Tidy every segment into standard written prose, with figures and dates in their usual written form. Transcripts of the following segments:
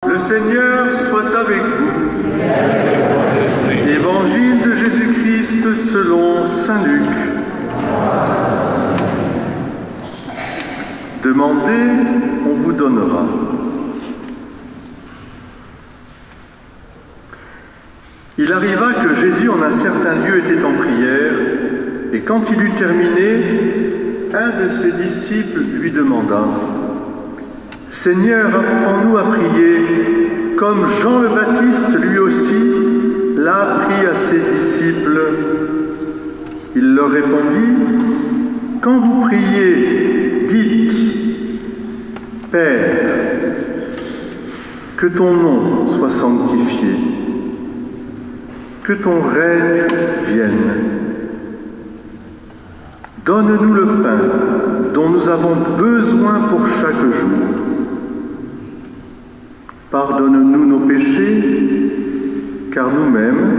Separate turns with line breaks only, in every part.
Le Seigneur soit avec vous. Évangile de Jésus-Christ selon saint Luc. Demandez, on vous donnera. Il arriva que Jésus en un certain lieu était en prière, et quand il eut terminé, un de ses disciples lui demanda: « Seigneur, apprends-nous à prier, comme Jean le Baptiste lui aussi l'a appris à ses disciples. » Il leur répondit: « Quand vous priez, dites: Père, que ton nom soit sanctifié, que ton règne vienne. Donne-nous le pain dont nous avons besoin pour chaque jour. Pardonne-nous nos péchés, car nous-mêmes,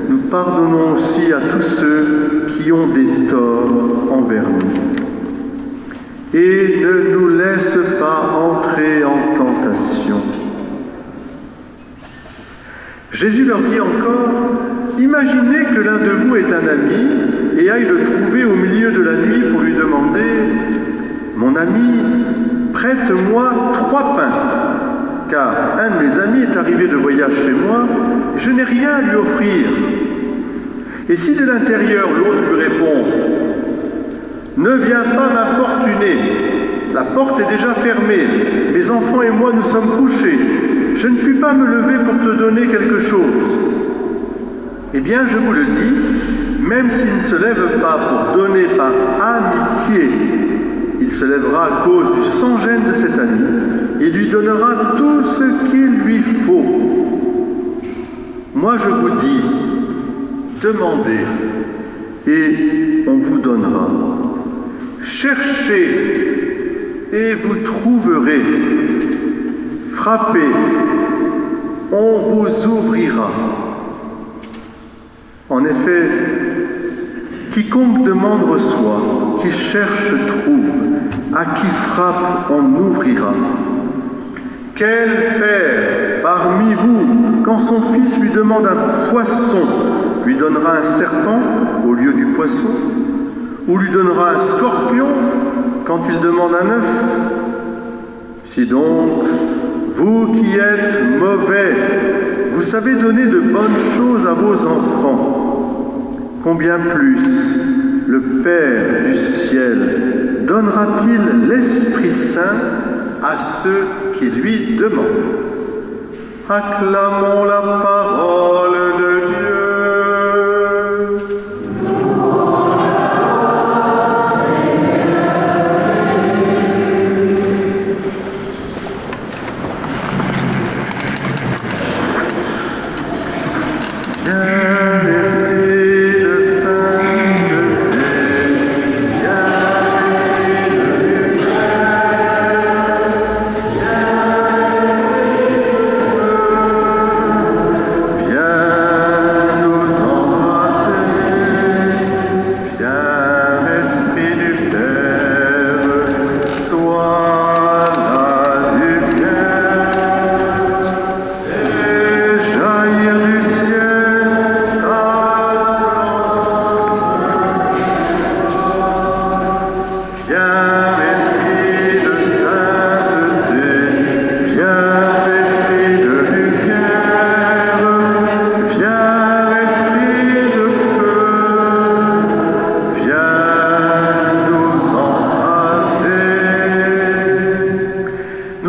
nous pardonnons aussi à tous ceux qui ont des torts envers nous. Et ne nous laisse pas entrer en tentation. » Jésus leur dit encore: « Imaginez que l'un de vous est un ami et aille le trouver au milieu de la nuit pour lui demander: « Mon ami, prête-moi 3 pains, car un de mes amis est arrivé de voyage chez moi et je n'ai rien à lui offrir. » Et si de l'intérieur l'autre lui répond: « Ne viens pas m'importuner, la porte est déjà fermée, mes enfants et moi nous sommes couchés, je ne puis pas me lever pour te donner quelque chose. » Eh bien, je vous le dis, même s'il ne se lève pas pour donner par amitié, il se lèvera à cause du sans-gêne de cet ami et lui donnera tout ce qu'il lui faut. Moi, je vous dis, demandez et on vous donnera. Cherchez et vous trouverez. Frappez, on vous ouvrira. En effet, quiconque demande reçoit, qui cherche trouve, à qui frappe on ouvrira. Quel père parmi vous, quand son fils lui demande un poisson, lui donnera un serpent au lieu du poisson, ou lui donnera un scorpion quand il demande un œuf? Si donc, vous qui êtes mauvais, vous savez donner de bonnes choses à vos enfants, combien plus le Père du ciel donnera-t-il l'Esprit Saint à ceux qui lui demandent? Acclamons la parole de Dieu.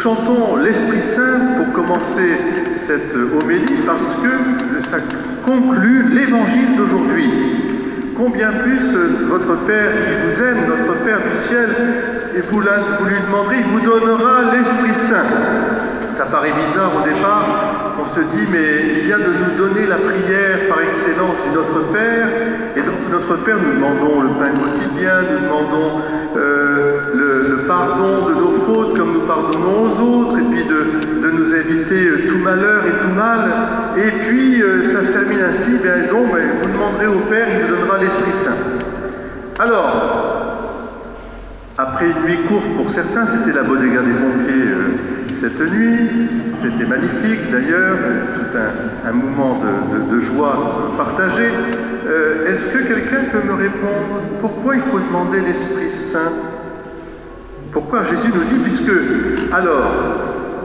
Chantons l'Esprit Saint pour commencer cette homélie parce que ça conclut l'évangile d'aujourd'hui. Combien plus votre Père qui vous aime, notre Père du ciel, et vous lui demanderez, il vous donnera l'Esprit Saint. Ça paraît bizarre au départ, on se dit mais il vient de nous donner la prière par excellence du Notre Père, et donc Notre Père nous demandons le pain quotidien, nous demandons le pardon de nos fautes comme nous pardonnons aux autres, et puis de nous éviter tout malheur et tout mal, et puis ça se termine ainsi, vous demanderez au Père, il vous donnera l'Esprit Saint. Alors, après une nuit courte pour certains, c'était la bodega des pompiers cette nuit. C'était magnifique d'ailleurs, tout un moment de joie partagé. Est-ce que quelqu'un peut me répondre pourquoi il faut demander l'Esprit Saint? Pourquoi Jésus nous dit, puisque alors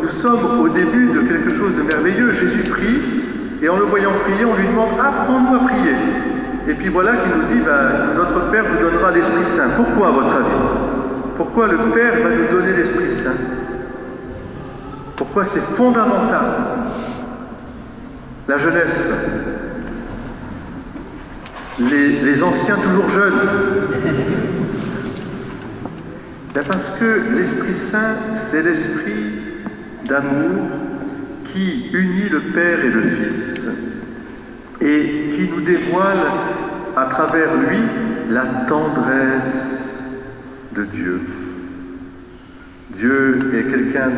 nous sommes au début de quelque chose de merveilleux, Jésus prie, et en le voyant prier, on lui demande « Apprends-nous à prier ». Et puis voilà qu'il nous dit « Notre Père vous donnera l'Esprit Saint ». Pourquoi, à votre avis? Pourquoi le Père va nous donner l'Esprit Saint? Pourquoi c'est fondamental? La jeunesse, les anciens toujours jeunes. Parce que l'Esprit Saint, c'est l'esprit d'amour qui unit le Père et le Fils et qui nous dévoile à travers lui la tendresse de Dieu. Dieu est quelqu'un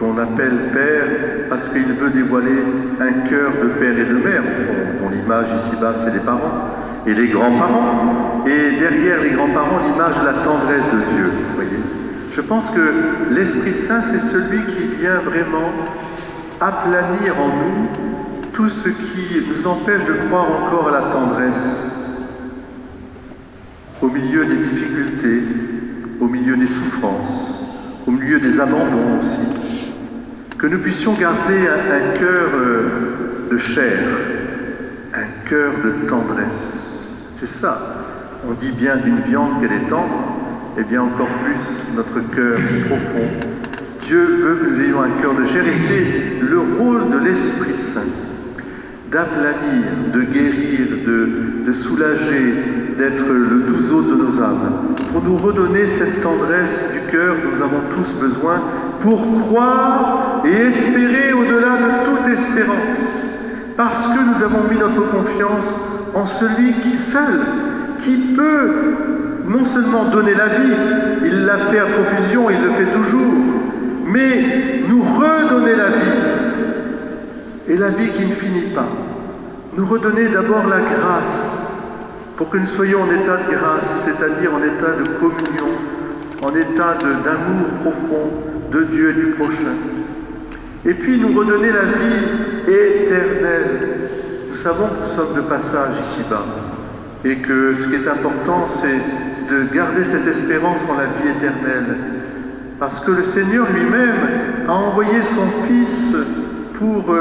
qu'on appelle Père parce qu'il veut dévoiler un cœur de père et de mère. Dont l'image ici-bas, c'est les parents et les grands-parents. Et derrière les grands-parents, l'image de la tendresse de Dieu. Vous voyez. Je pense que l'Esprit Saint, c'est celui qui vient vraiment aplanir en nous tout ce qui nous empêche de croire encore à la tendresse, au milieu des difficultés, au milieu des souffrances, au milieu des abandons aussi. Que nous puissions garder un cœur de chair, un cœur de tendresse. C'est ça. On dit bien d'une viande qu'elle est tendre, et bien encore plus notre cœur profond. Dieu veut que nous ayons un cœur de chair, et c'est le rôle de l'Esprit Saint, d'aplanir, de guérir, de soulager, d'être le doux hôte de nos âmes, pour nous redonner cette tendresse du cœur dont nous avons tous besoin, pour croire et espérer au-delà de toute espérance, parce que nous avons mis notre confiance en celui qui seul, qui peut non seulement donner la vie, il l'a fait à profusion, il le fait toujours, mais nous redonner la vie, et la vie qui ne finit pas. Nous redonner d'abord la grâce, pour que nous soyons en état de grâce, c'est-à-dire en état de communion, en état d'amour profond de Dieu et du prochain. Et puis nous redonner la vie éternelle. Nous savons que nous sommes de passage ici-bas, et que ce qui est important, c'est de garder cette espérance en la vie éternelle, parce que le Seigneur lui-même a envoyé son Fils pour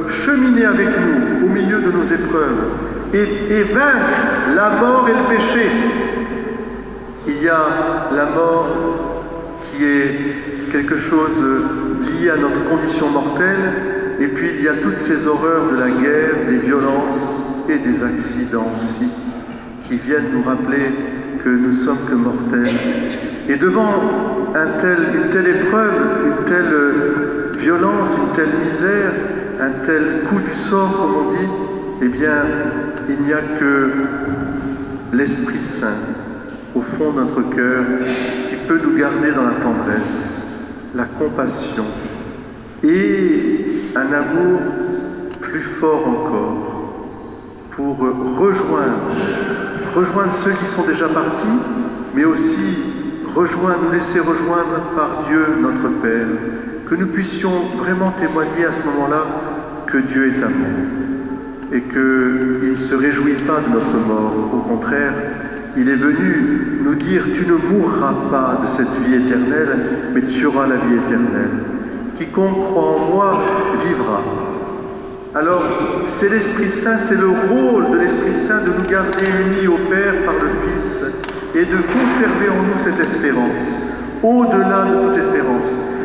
cheminer avec nous au milieu de nos épreuves et vaincre la mort et le péché. Il y a la mort qui est quelque chose lié à notre condition mortelle, et puis il y a toutes ces horreurs de la guerre, des violences et des accidents aussi, qui viennent nous rappeler que nous sommes que mortels. Et devant une telle épreuve, une telle violence, une telle misère, un tel coup du sort, comme on dit, eh bien, il n'y a que l'Esprit Saint, au fond de notre cœur, qui peut nous garder dans la tendresse, la compassion et un amour plus fort encore pour rejoindre ceux qui sont déjà partis, mais aussi nous laisser rejoindre par Dieu notre Père, que nous puissions vraiment témoigner à ce moment-là que Dieu est amour et qu'il ne se réjouit pas de notre mort. Au contraire, il est venu nous dire « Tu ne mourras pas de cette vie éternelle, mais tu auras la vie éternelle. Quiconque croit en moi vivra. » Alors, c'est l'Esprit Saint, c'est le rôle de l'Esprit Saint de nous garder unis au Père par le Fils et de conserver en nous cette espérance, au-delà de toute espérance.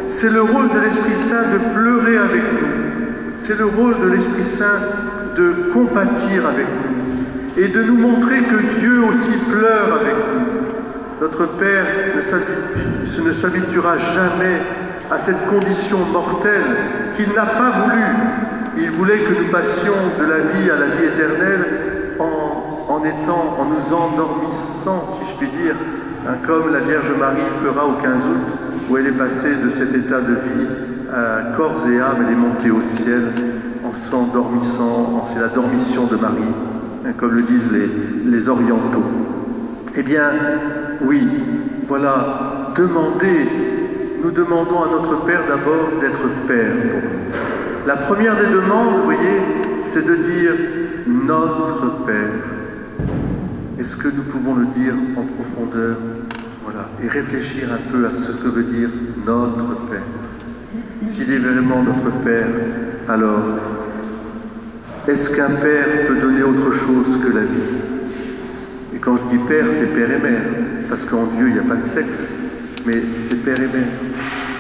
C'est le rôle de l'Esprit Saint de pleurer avec nous. C'est le rôle de l'Esprit Saint de compatir avec nous et de nous montrer que Dieu aussi pleure avec nous. Notre Père ne s'habituera jamais à cette condition mortelle qu'il n'a pas voulu. Il voulait que nous passions de la vie à la vie éternelle en nous endormissant, si je puis dire, comme la Vierge Marie fera au 15 août, où elle est passée de cet état de vie à corps et âme, elle est montée au ciel en s'endormissant, c'est la dormition de Marie, comme le disent les orientaux. Eh bien, oui, voilà, demandez nous demandons à notre Père d'abord d'être Père pour nous. La première des demandes, vous voyez, c'est de dire « notre Père ». Est-ce que nous pouvons le dire en profondeur? Voilà, et réfléchir un peu à ce que veut dire notre Père. S'il est vraiment notre Père, alors, est-ce qu'un Père peut donner autre chose que la vie? Et quand je dis Père, c'est Père et Mère, parce qu'en Dieu, il n'y a pas de sexe, mais c'est Père et Mère.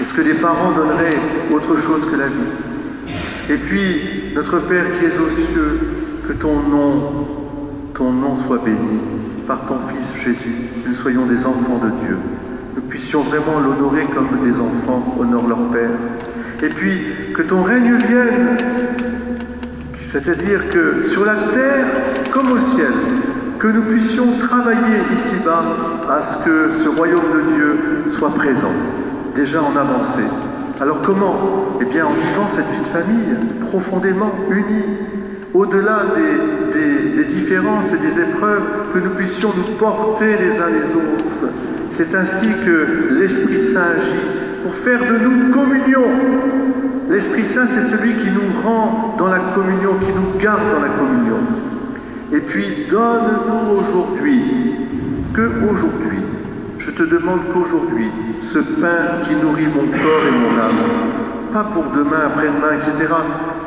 Est-ce que des parents donneraient autre chose que la vie? Et puis, notre Père qui es aux cieux, que ton nom soit béni par ton Fils Jésus, que nous soyons des enfants de Dieu. Nous puissions vraiment l'honorer comme des enfants honorent leur Père. Et puis, que ton règne vienne, c'est-à-dire que sur la terre comme au ciel, que nous puissions travailler ici-bas à ce que ce royaume de Dieu soit présent, déjà en avancée. Alors comment? Eh bien en vivant cette vie de famille profondément unie, au-delà des différences et des épreuves, que nous puissions nous porter les uns les autres. C'est ainsi que l'Esprit Saint agit pour faire de nous communion. L'Esprit Saint, c'est celui qui nous rend dans la communion, qui nous garde dans la communion. Et puis, donne-nous aujourd'hui, je te demande qu'aujourd'hui, ce pain qui nourrit mon corps et mon âme, pas pour demain, après-demain, etc.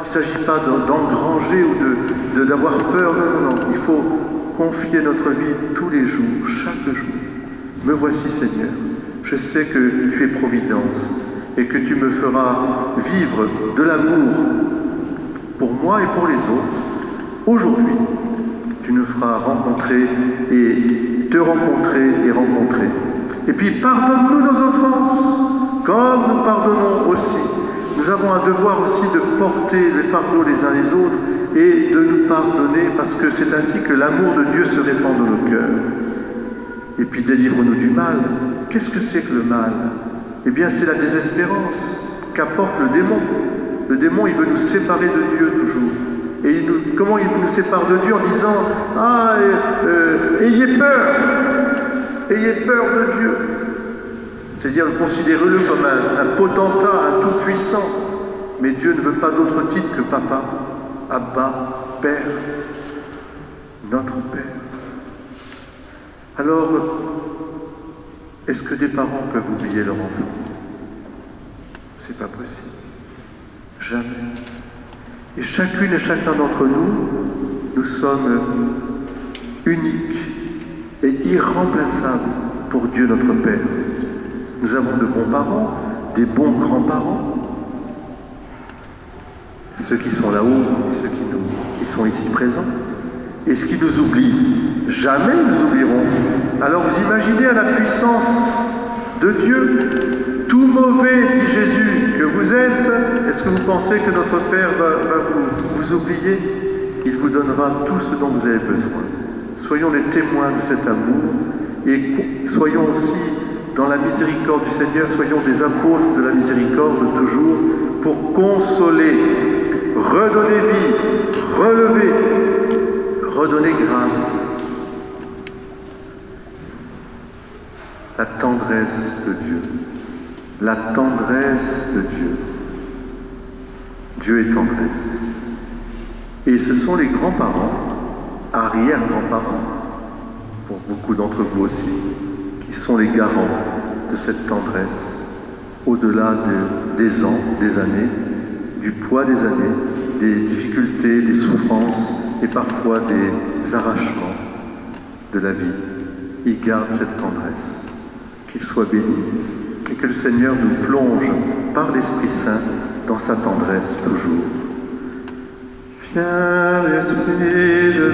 Il ne s'agit pas d'engranger ou d'avoir peur, non. Il faut confier notre vie tous les jours, chaque jour. Me voici, Seigneur. Je sais que tu es providence et que tu me feras vivre de l'amour pour moi et pour les autres. Aujourd'hui, tu nous feras rencontrer et te rencontrer et rencontrer. Et puis, pardonne-nous nos offenses, comme nous pardonnons aussi. Nous avons un devoir aussi de porter les fardeaux les uns les autres et de nous pardonner, parce que c'est ainsi que l'amour de Dieu se répand dans nos cœurs. Et puis, délivre-nous du mal. Qu'est-ce que c'est que le mal? Eh bien, c'est la désespérance qu'apporte le démon. Le démon, il veut nous séparer de Dieu toujours. Et comment il nous sépare de Dieu? En disant « Ah, ayez peur de Dieu ». C'est-à-dire, considérez-le comme un potentat, un tout-puissant. Mais Dieu ne veut pas d'autre titre que Papa, Abba, Père, notre Père. Alors, est-ce que des parents peuvent oublier leur enfant? C'est pas possible. Jamais. Et chacune et chacun d'entre nous, nous sommes uniques et irremplaçables pour Dieu notre Père. Nous avons de bons parents, des bons grands-parents, ceux qui sont là-haut et ceux qui sont ici présents. Et ce qui nous oublie, jamais nous oublierons. Alors vous imaginez à la puissance de Dieu, tout mauvais, dit Jésus, que vous êtes, est-ce que vous pensez que notre Père va vous oublier? Il vous donnera tout ce dont vous avez besoin. Soyons les témoins de cet amour et soyons aussi dans la miséricorde du Seigneur, soyons des apôtres de la miséricorde toujours pour consoler, redonner vie, relever, redonner grâce. La tendresse de Dieu. La tendresse de Dieu. Dieu est tendresse. Et ce sont les grands-parents, arrière-grands-parents, pour beaucoup d'entre vous aussi, qui sont les garants de cette tendresse, au-delà des ans, des années, du poids des années, des difficultés, des souffrances et parfois des arrachements de la vie. Il garde cette tendresse. Qu'il soit béni et que le Seigneur nous plonge par l'Esprit Saint dans sa tendresse toujours. Viens, Esprit de